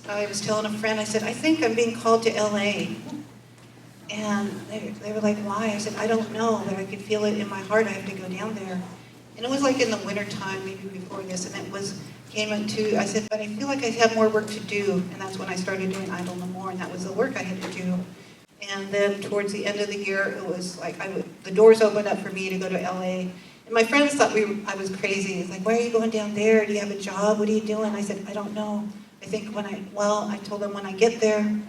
I was telling a friend, I said, I think I'm being called to LA. And they were like, why? I said, I don't know, but I could feel it in my heart. I have to go down there. And it was like in the wintertime, maybe before this, and came into, I said, but I feel like I have more work to do. And that's when I started doing Idle No More, and that was the work I had to do. And then towards the end of the year, it was like, the doors opened up for me to go to LA. And my friends thought I was crazy. It's like, why are you going down there? Do you have a job? What are you doing? I said, I don't know. I think I told them when I get there,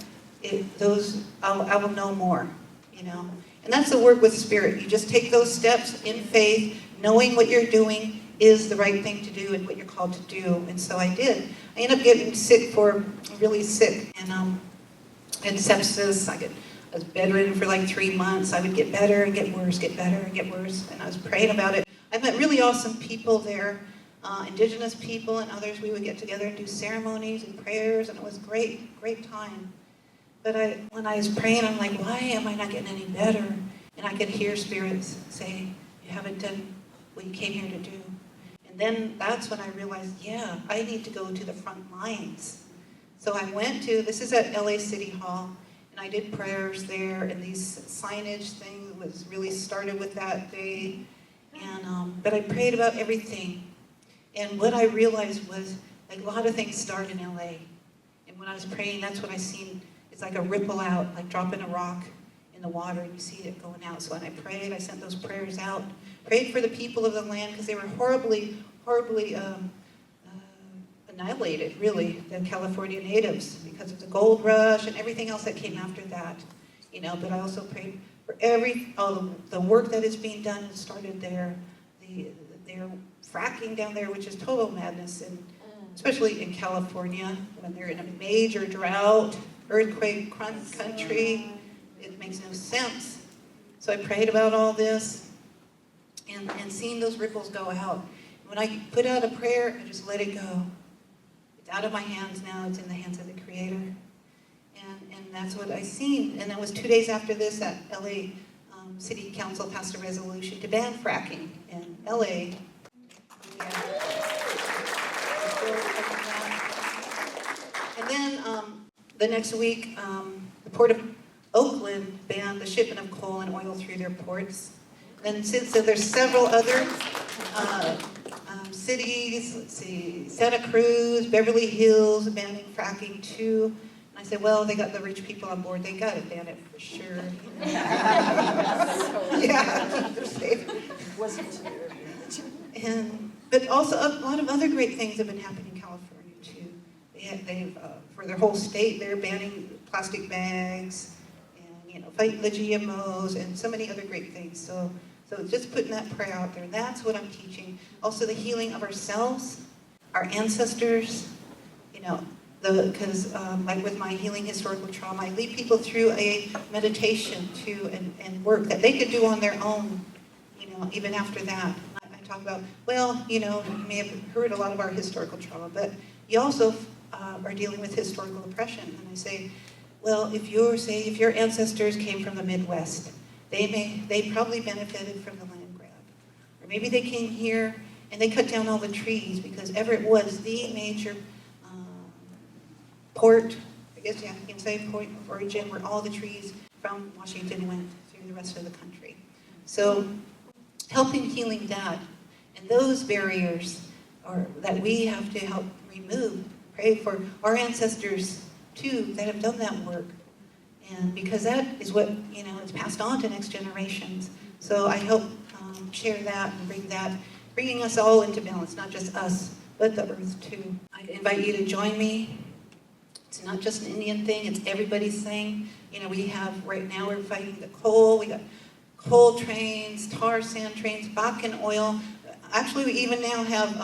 I will know more, you know. And that's the work with Spirit. You just take those steps in faith, knowing what you're doing is the right thing to do and what you're called to do. And so I did. I ended up getting really sick, and had sepsis. I was bedridden for like 3 months. I would get better and get worse, get better and get worse. And I was praying about it. I met really awesome people there, indigenous people and others. We would get together and do ceremonies and prayers, and it was great, great time. But when I was praying, I'm like, why am I not getting any better? And I could hear spirits say, you haven't done what you came here to do. And then that's when I realized, yeah, I need to go to the front lines. So I went this is at LA City Hall, and I did prayers there, and these signage thing was really started with that day. And but I prayed about everything. And what I realized was, like, a lot of things start in LA. And when I was praying, that's what I seen. It's like a ripple out, like dropping a rock in the water, and you see it going out. So when I prayed, I sent those prayers out. Prayed for the people of the land, because they were horribly, horribly annihilated, really, the California natives, because of the gold rush and everything else that came after that. You know, but I also prayed for all the work that is being done and started there. They're fracking down there, which is total madness, and especially in California, when they're in a major drought, earthquake country. It makes no sense. So I prayed about all this, and seeing those ripples go out. When I put out a prayer, I just let it go. It's out of my hands now. It's in the hands of the Creator. And that's what I seen. And it was 2 days after this that LA City Council passed a resolution to ban fracking in LA. Yeah. And then the next week, the Port of Oakland banned the shipment of coal and oil through their ports. And since there's several other cities, let's see, Santa Cruz, Beverly Hills, banning fracking too. And I said, well, they got the rich people on board. They got to ban it for sure. Yeah, they're safe. But also a lot of other great things have been happening in California too. They've for their whole state, they're banning plastic bags and fighting the GMOs and so many other great things. So just putting that prayer out there. That's what I'm teaching. Also the healing of ourselves, our ancestors. Because like with my healing historical trauma, I lead people through a meditation too and work that they could do on their own. Even after that. I talk about, well, you may have heard a lot of our historical trauma, but you also are dealing with historical oppression. And I say, well, if your ancestors came from the Midwest, they probably benefited from the land grab. Or maybe they came here and they cut down all the trees because Everett was the major port, I guess you can say point of origin, where all the trees from Washington went through the rest of the country. So helping healing that and those barriers that we have to help remove. Pray for our ancestors too that have done that work, and because that is what is passed on to next generations. So I help share that and bringing us all into balance, not just us but the earth too. I invite you to join me. It's not just an Indian thing; it's everybody's thing. We have right now we're fighting the coal. We got coal trains, tar sand trains, Bakken oil. Actually, we even now have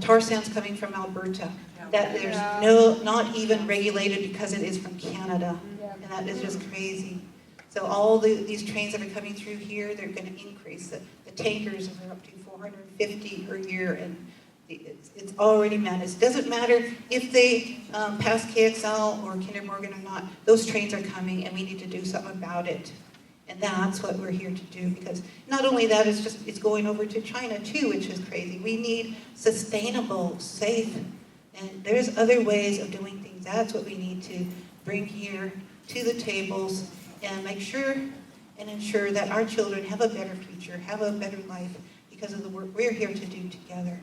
tar sands coming from Alberta. That there's not even regulated because it is from Canada, and that is just crazy. So all these trains that are coming through here, they're going to increase. The tankers are up to 450 per year, and it's already madness. It doesn't matter if they pass KXL or Kinder Morgan or not. Those trains are coming, and we need to do something about it. And that's what we're here to do, because not only that, it's going over to China too, which is crazy. We need sustainable, safe, And there's other ways of doing things. That's what we need to bring here to the tables and make sure and ensure that our children have a better future, have a better life because of the work we're here to do together.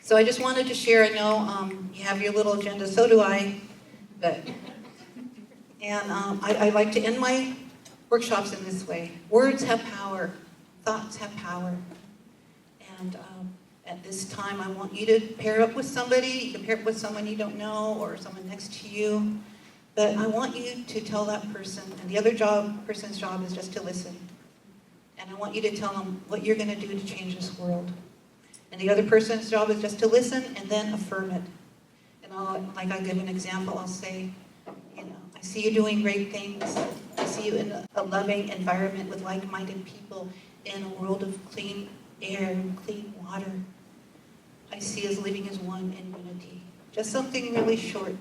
So I just wanted to share, I know you have your little agenda, so do I, and I like to end my workshops in this way. Words have power, thoughts have power, and at this time I want you to pair up with somebody. You can pair up with someone you don't know or someone next to you, but I want you to tell that person, and the other person's job is just to listen, and I want you to tell them what you're going to do to change this world. And the other person's job is just to listen and then affirm it. And like I give an example, I'll say, I see you doing great things. I see you in a loving environment with like-minded people in a world of clean air and clean water. I see us living as one in unity. Just something really short